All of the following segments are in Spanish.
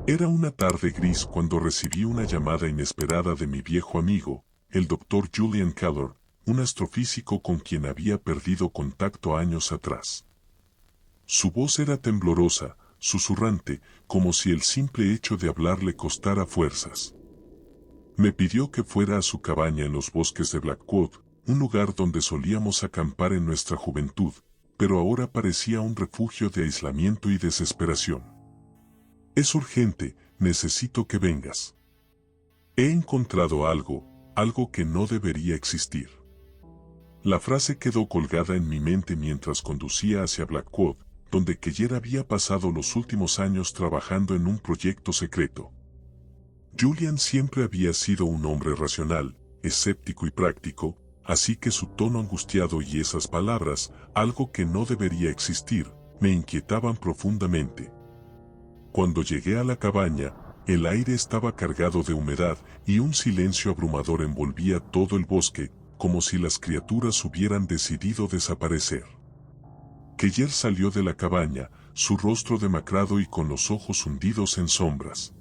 Era una tarde gris cuando recibí una llamada inesperada de mi viejo amigo, el Dr. Julian Keller, un astrofísico con quien había perdido contacto años atrás. Su voz era temblorosa, susurrante, como si el simple hecho de hablar le costara fuerzas. Me pidió que fuera a su cabaña en los bosques de Blackwood, un lugar donde solíamos acampar en nuestra juventud, pero ahora parecía un refugio de aislamiento y desesperación. Es urgente, necesito que vengas. He encontrado algo que no debería existir. La frase quedó colgada en mi mente mientras conducía hacia Blackwood, donde Keller había pasado los últimos años trabajando en un proyecto secreto. Julian siempre había sido un hombre racional, escéptico y práctico, así que su tono angustiado y esas palabras, algo que no debería existir, me inquietaban profundamente. Cuando llegué a la cabaña, el aire estaba cargado de humedad y un silencio abrumador envolvía todo el bosque, como si las criaturas hubieran decidido desaparecer. Keller salió de la cabaña, su rostro demacrado y con los ojos hundidos en sombras.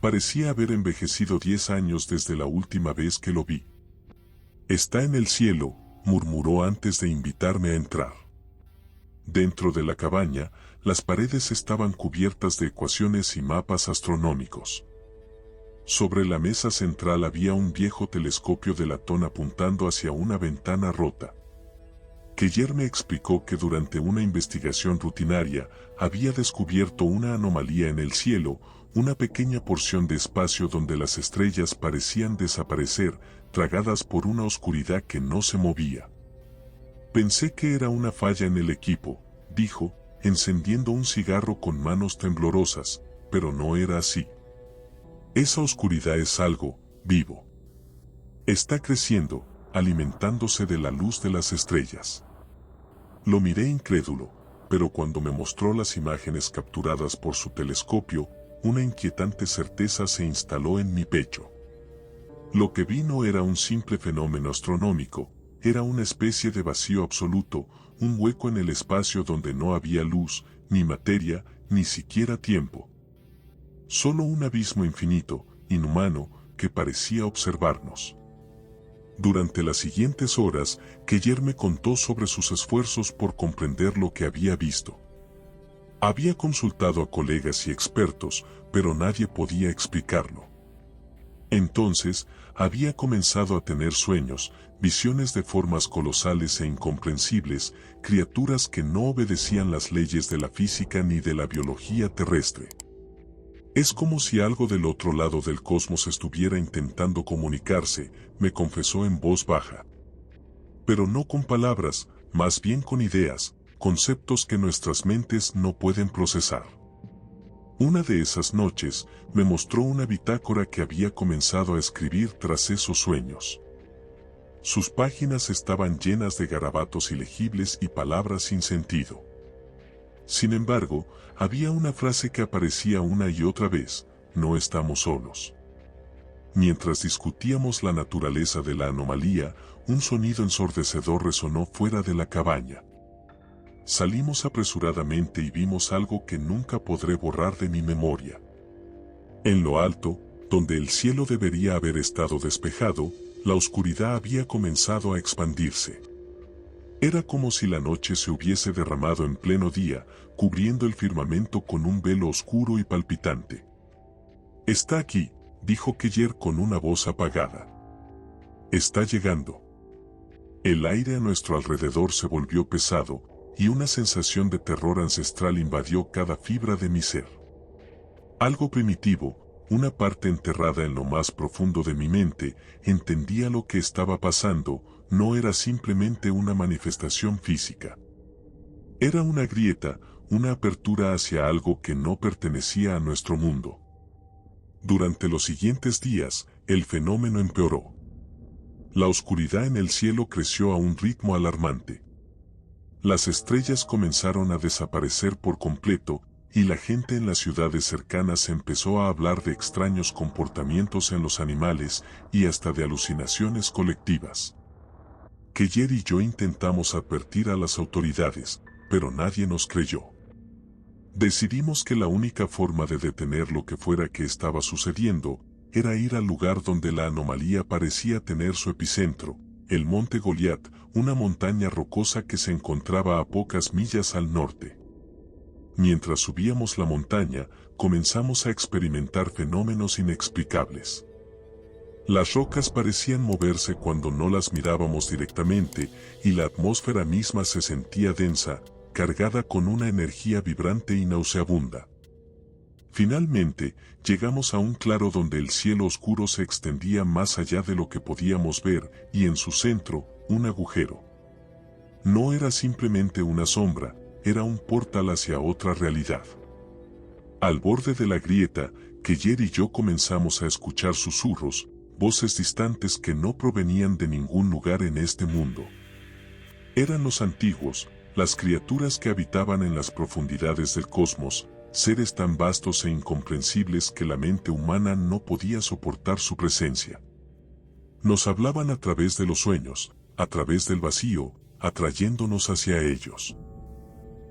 Parecía haber envejecido 10 años desde la última vez que lo vi. «Está en el cielo», murmuró antes de invitarme a entrar. Dentro de la cabaña, las paredes estaban cubiertas de ecuaciones y mapas astronómicos. Sobre la mesa central había un viejo telescopio de latón apuntando hacia una ventana rota. Keller me explicó que durante una investigación rutinaria había descubierto una anomalía en el cielo, una pequeña porción de espacio donde las estrellas parecían desaparecer, tragadas por una oscuridad que no se movía. Pensé que era una falla en el equipo, dijo, encendiendo un cigarro con manos temblorosas, pero no era así. Esa oscuridad es algo vivo. Está creciendo, alimentándose de la luz de las estrellas. Lo miré incrédulo, pero cuando me mostró las imágenes capturadas por su telescopio, una inquietante certeza se instaló en mi pecho. Lo que vi no era un simple fenómeno astronómico, era una especie de vacío absoluto, un hueco en el espacio donde no había luz, ni materia, ni siquiera tiempo. Solo un abismo infinito, inhumano, que parecía observarnos. Durante las siguientes horas, Keller me contó sobre sus esfuerzos por comprender lo que había visto. Había consultado a colegas y expertos, pero nadie podía explicarlo. Entonces, había comenzado a tener sueños, visiones de formas colosales e incomprensibles, criaturas que no obedecían las leyes de la física ni de la biología terrestre. Es como si algo del otro lado del cosmos estuviera intentando comunicarse, me confesó en voz baja. Pero no con palabras, más bien con ideas, conceptos que nuestras mentes no pueden procesar. Una de esas noches, me mostró una bitácora que había comenzado a escribir tras esos sueños. Sus páginas estaban llenas de garabatos ilegibles y palabras sin sentido. Sin embargo, había una frase que aparecía una y otra vez: no estamos solos. Mientras discutíamos la naturaleza de la anomalía, un sonido ensordecedor resonó fuera de la cabaña. Salimos apresuradamente y vimos algo que nunca podré borrar de mi memoria. En lo alto, donde el cielo debería haber estado despejado, la oscuridad había comenzado a expandirse. Era como si la noche se hubiese derramado en pleno día, cubriendo el firmamento con un velo oscuro y palpitante. «Está aquí», dijo Keller con una voz apagada. «Está llegando». El aire a nuestro alrededor se volvió pesado, y una sensación de terror ancestral invadió cada fibra de mi ser. Algo primitivo, una parte enterrada en lo más profundo de mi mente, entendía lo que estaba pasando. No era simplemente una manifestación física. Era una grieta, una apertura hacia algo que no pertenecía a nuestro mundo. Durante los siguientes días, el fenómeno empeoró. La oscuridad en el cielo creció a un ritmo alarmante. Las estrellas comenzaron a desaparecer por completo, y la gente en las ciudades cercanas empezó a hablar de extraños comportamientos en los animales y hasta de alucinaciones colectivas. Keller y yo intentamos advertir a las autoridades, pero nadie nos creyó. Decidimos que la única forma de detener lo que fuera que estaba sucediendo era ir al lugar donde la anomalía parecía tener su epicentro, el Monte Goliat, una montaña rocosa que se encontraba a pocas millas al norte. Mientras subíamos la montaña, comenzamos a experimentar fenómenos inexplicables. Las rocas parecían moverse cuando no las mirábamos directamente, y la atmósfera misma se sentía densa, cargada con una energía vibrante y nauseabunda. Finalmente, llegamos a un claro donde el cielo oscuro se extendía más allá de lo que podíamos ver, y en su centro, un agujero. No era simplemente una sombra, era un portal hacia otra realidad. Al borde de la grieta, Keller y yo comenzamos a escuchar susurros, voces distantes que no provenían de ningún lugar en este mundo. Eran los antiguos, las criaturas que habitaban en las profundidades del cosmos, seres tan vastos e incomprensibles que la mente humana no podía soportar su presencia. Nos hablaban a través de los sueños, a través del vacío, atrayéndonos hacia ellos.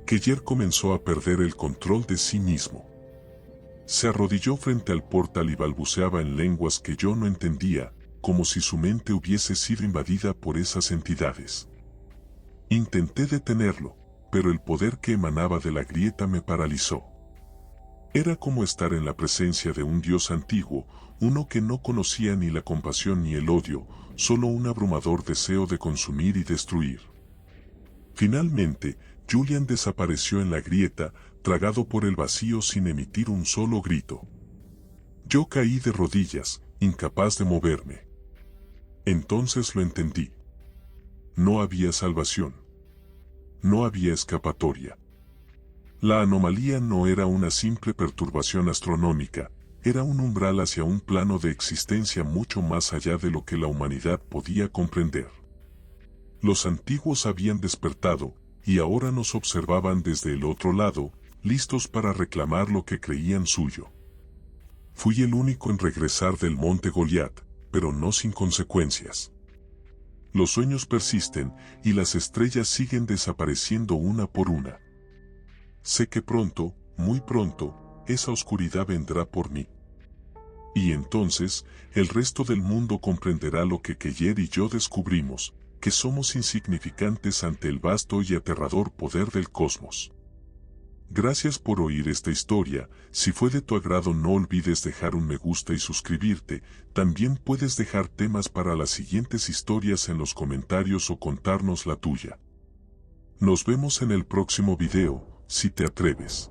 Keller comenzó a perder el control de sí mismo. Se arrodilló frente al portal y balbuceaba en lenguas que yo no entendía, como si su mente hubiese sido invadida por esas entidades. Intenté detenerlo, pero el poder que emanaba de la grieta me paralizó. Era como estar en la presencia de un dios antiguo, uno que no conocía ni la compasión ni el odio, solo un abrumador deseo de consumir y destruir. Finalmente, Julian desapareció en la grieta, tragado por el vacío sin emitir un solo grito. Yo caí de rodillas, incapaz de moverme. Entonces lo entendí. No había salvación. No había escapatoria. La anomalía no era una simple perturbación astronómica, era un umbral hacia un plano de existencia mucho más allá de lo que la humanidad podía comprender. Los antiguos habían despertado, y ahora nos observaban desde el otro lado, listos para reclamar lo que creían suyo. Fui el único en regresar del Monte Goliat, pero no sin consecuencias. Los sueños persisten, y las estrellas siguen desapareciendo una por una. Sé que pronto, muy pronto, esa oscuridad vendrá por mí. Y entonces, el resto del mundo comprenderá lo que Keller y yo descubrimos, que somos insignificantes ante el vasto y aterrador poder del cosmos. Gracias por oír esta historia. Si fue de tu agrado, no olvides dejar un me gusta y suscribirte. También puedes dejar temas para las siguientes historias en los comentarios o contarnos la tuya. Nos vemos en el próximo video, si te atreves.